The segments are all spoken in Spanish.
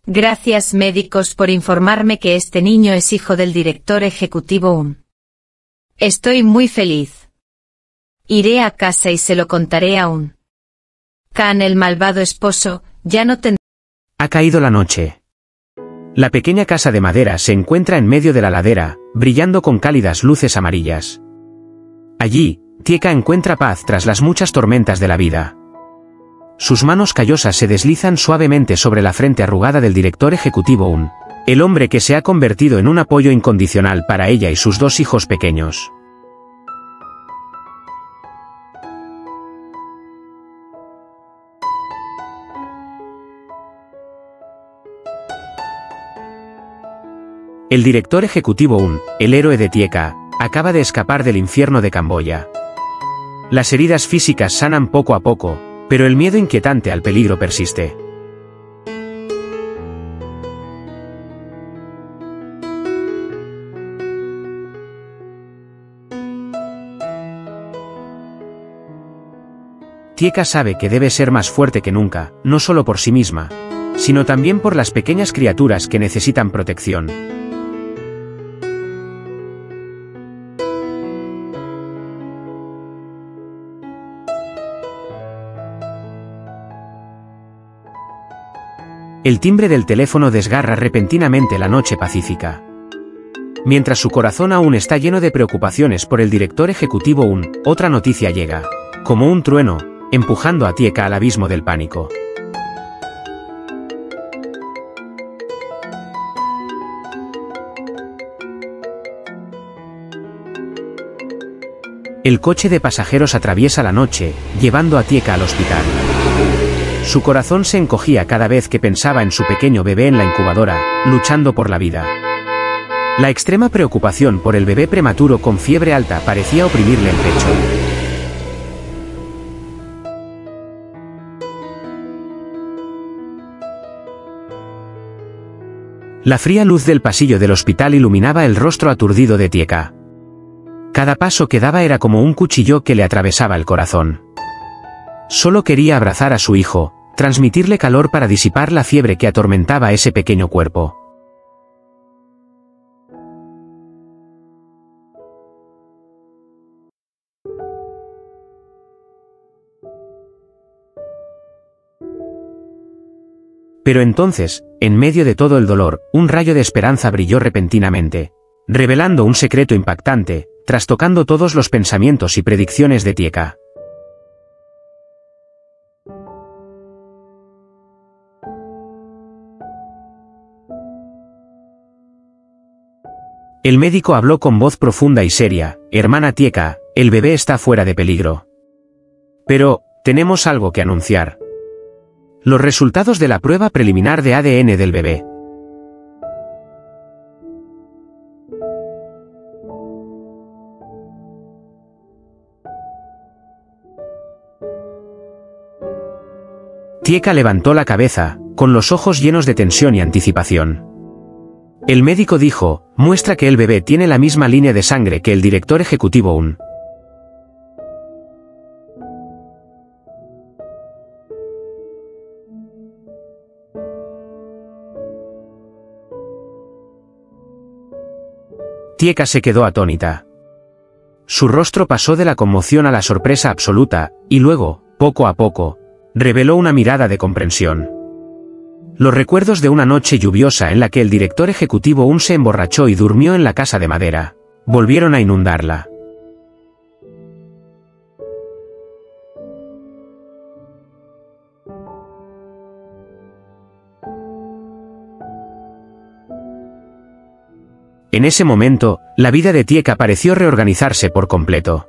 Gracias médicos por informarme que este niño es hijo del director ejecutivo UN. Estoy muy feliz. Iré a casa y se lo contaré a UN. Khan, el malvado esposo, ya no tendrá. Ha caído la noche. La pequeña casa de madera se encuentra en medio de la ladera, brillando con cálidas luces amarillas. Allí, Tieka encuentra paz tras las muchas tormentas de la vida. Sus manos callosas se deslizan suavemente sobre la frente arrugada del director ejecutivo UN, el hombre que se ha convertido en un apoyo incondicional para ella y sus dos hijos pequeños. El director ejecutivo UN, el héroe de Tieka, acaba de escapar del infierno de Camboya. Las heridas físicas sanan poco a poco, pero el miedo inquietante al peligro persiste. Tieka sabe que debe ser más fuerte que nunca, no solo por sí misma, sino también por las pequeñas criaturas que necesitan protección. El timbre del teléfono desgarra repentinamente la noche pacífica. Mientras su corazón aún está lleno de preocupaciones por el director ejecutivo UN, otra noticia llega, como un trueno, empujando a Tieka al abismo del pánico. El coche de pasajeros atraviesa la noche, llevando a Tieka al hospital. Su corazón se encogía cada vez que pensaba en su pequeño bebé en la incubadora, luchando por la vida. La extrema preocupación por el bebé prematuro con fiebre alta parecía oprimirle el pecho. La fría luz del pasillo del hospital iluminaba el rostro aturdido de Tieka. Cada paso que daba era como un cuchillo que le atravesaba el corazón. Solo quería abrazar a su hijo, transmitirle calor para disipar la fiebre que atormentaba ese pequeño cuerpo. Pero entonces, en medio de todo el dolor, un rayo de esperanza brilló repentinamente, revelando un secreto impactante, trastocando todos los pensamientos y predicciones de Tieka. El médico habló con voz profunda y seria: «Hermana Tieka, el bebé está fuera de peligro. Pero, tenemos algo que anunciar. Los resultados de la prueba preliminar de ADN del bebé». Tieka levantó la cabeza, con los ojos llenos de tensión y anticipación. El médico dijo: «Muestra que el bebé tiene la misma línea de sangre que el director ejecutivo UN». Tieka se quedó atónita. Su rostro pasó de la conmoción a la sorpresa absoluta, y luego, poco a poco, reveló una mirada de comprensión. Los recuerdos de una noche lluviosa en la que el director ejecutivo UN se emborrachó y durmió en la casa de madera, volvieron a inundarla. En ese momento, la vida de Tieka pareció reorganizarse por completo.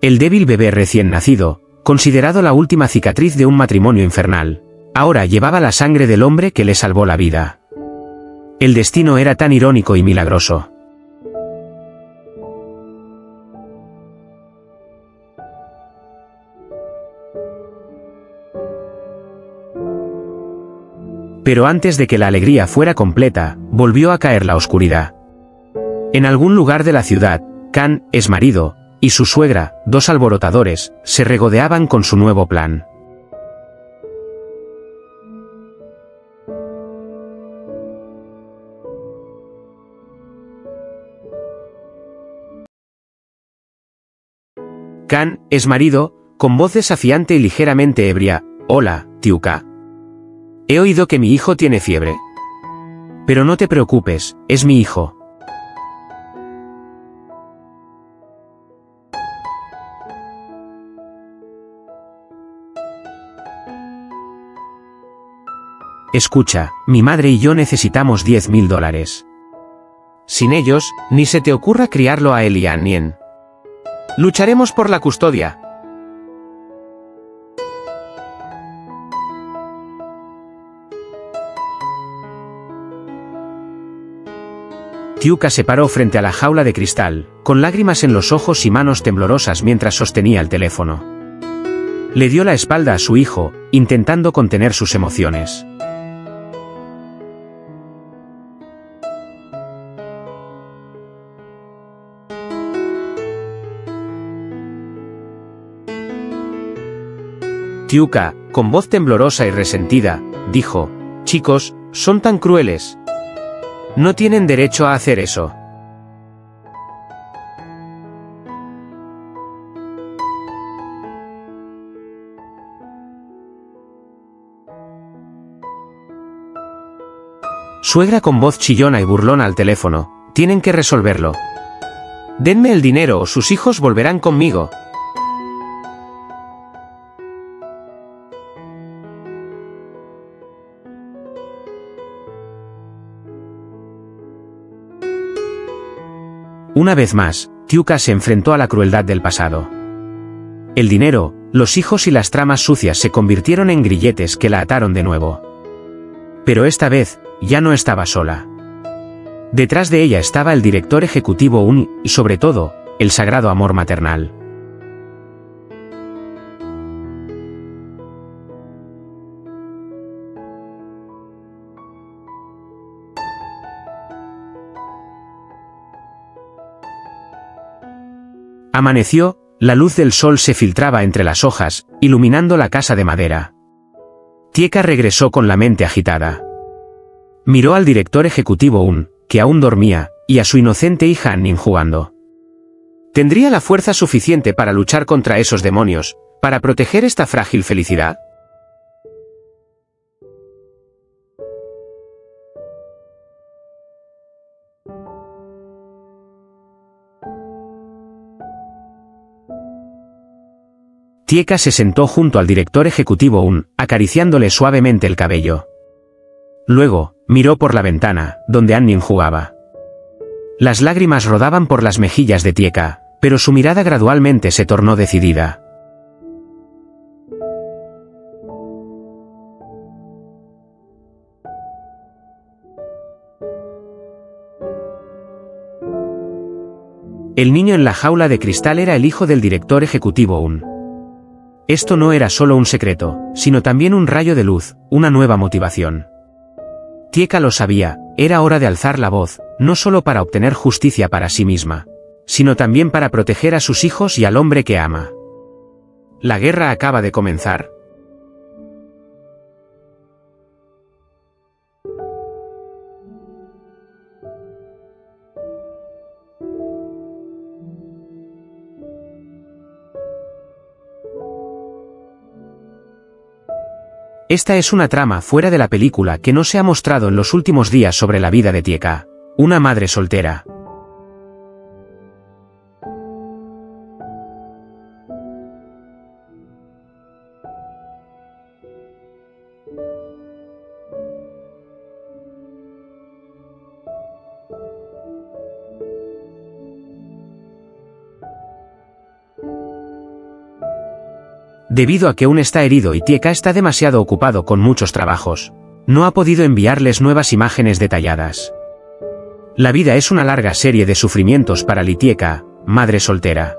El débil bebé recién nacido, considerado la última cicatriz de un matrimonio infernal, ahora llevaba la sangre del hombre que le salvó la vida. El destino era tan irónico y milagroso. Pero antes de que la alegría fuera completa, volvió a caer la oscuridad. En algún lugar de la ciudad, Khan, exmarido, y su suegra, dos alborotadores, se regodeaban con su nuevo plan. Kan, es marido, con voz desafiante y ligeramente ebria. Hola, Tiuka. He oído que mi hijo tiene fiebre. Pero no te preocupes, es mi hijo. Escucha, mi madre y yo necesitamos $10.000. Sin ellos, ni se te ocurra criarlo a él y a Nien. Lucharemos por la custodia. Tiuka se paró frente a la jaula de cristal, con lágrimas en los ojos y manos temblorosas mientras sostenía el teléfono. Le dio la espalda a su hijo, intentando contener sus emociones. Tiuka, con voz temblorosa y resentida, dijo, «Chicos, son tan crueles. No tienen derecho a hacer eso». Suegra con voz chillona y burlona al teléfono, «Tienen que resolverlo. Denme el dinero o sus hijos volverán conmigo». Una vez más, Tiuka se enfrentó a la crueldad del pasado. El dinero, los hijos y las tramas sucias se convirtieron en grilletes que la ataron de nuevo. Pero esta vez, ya no estaba sola. Detrás de ella estaba el director ejecutivo Un, y sobre todo, el sagrado amor maternal. Amaneció, la luz del sol se filtraba entre las hojas, iluminando la casa de madera. Tieka regresó con la mente agitada. Miró al director ejecutivo Un, que aún dormía, y a su inocente hija Annin jugando. ¿Tendría la fuerza suficiente para luchar contra esos demonios, para proteger esta frágil felicidad? Tieka se sentó junto al director ejecutivo Un, acariciándole suavemente el cabello. Luego, miró por la ventana, donde Annin jugaba. Las lágrimas rodaban por las mejillas de Tieka, pero su mirada gradualmente se tornó decidida. El niño en la jaula de cristal era el hijo del director ejecutivo Un. Esto no era solo un secreto, sino también un rayo de luz, una nueva motivación. Tieka lo sabía, era hora de alzar la voz, no solo para obtener justicia para sí misma, sino también para proteger a sus hijos y al hombre que ama. La guerra acaba de comenzar. Esta es una trama fuera de la película que no se ha mostrado en los últimos días sobre la vida de Tieka, una madre soltera. Debido a que Un está herido y Tieka está demasiado ocupado con muchos trabajos, no ha podido enviarles nuevas imágenes detalladas. La vida es una larga serie de sufrimientos para Tieka, madre soltera.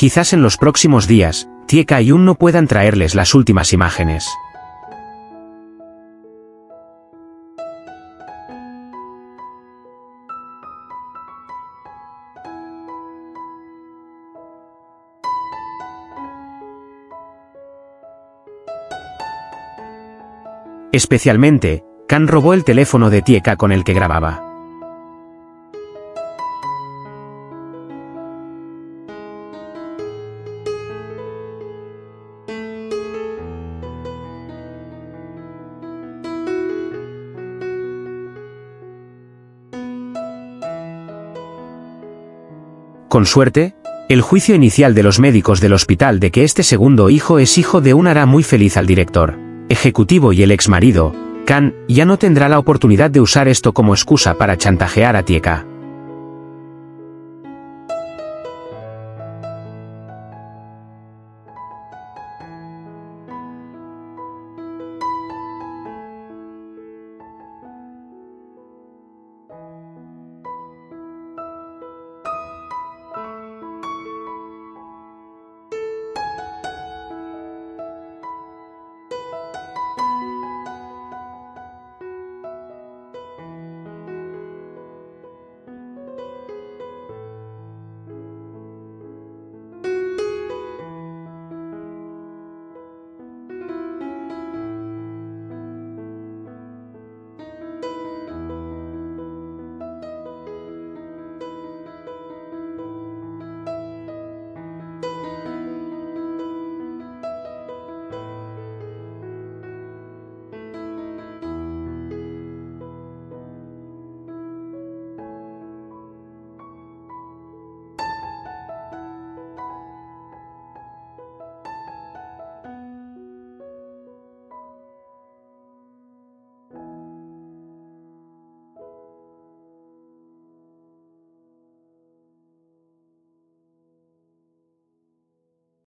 Quizás en los próximos días, Tieka y Un no puedan traerles las últimas imágenes. Especialmente, Kan robó el teléfono de Tieka con el que grababa. Con suerte, el juicio inicial de los médicos del hospital de que este segundo hijo es hijo de un hará muy feliz al director ejecutivo y el exmarido, Kan, ya no tendrá la oportunidad de usar esto como excusa para chantajear a Tieka.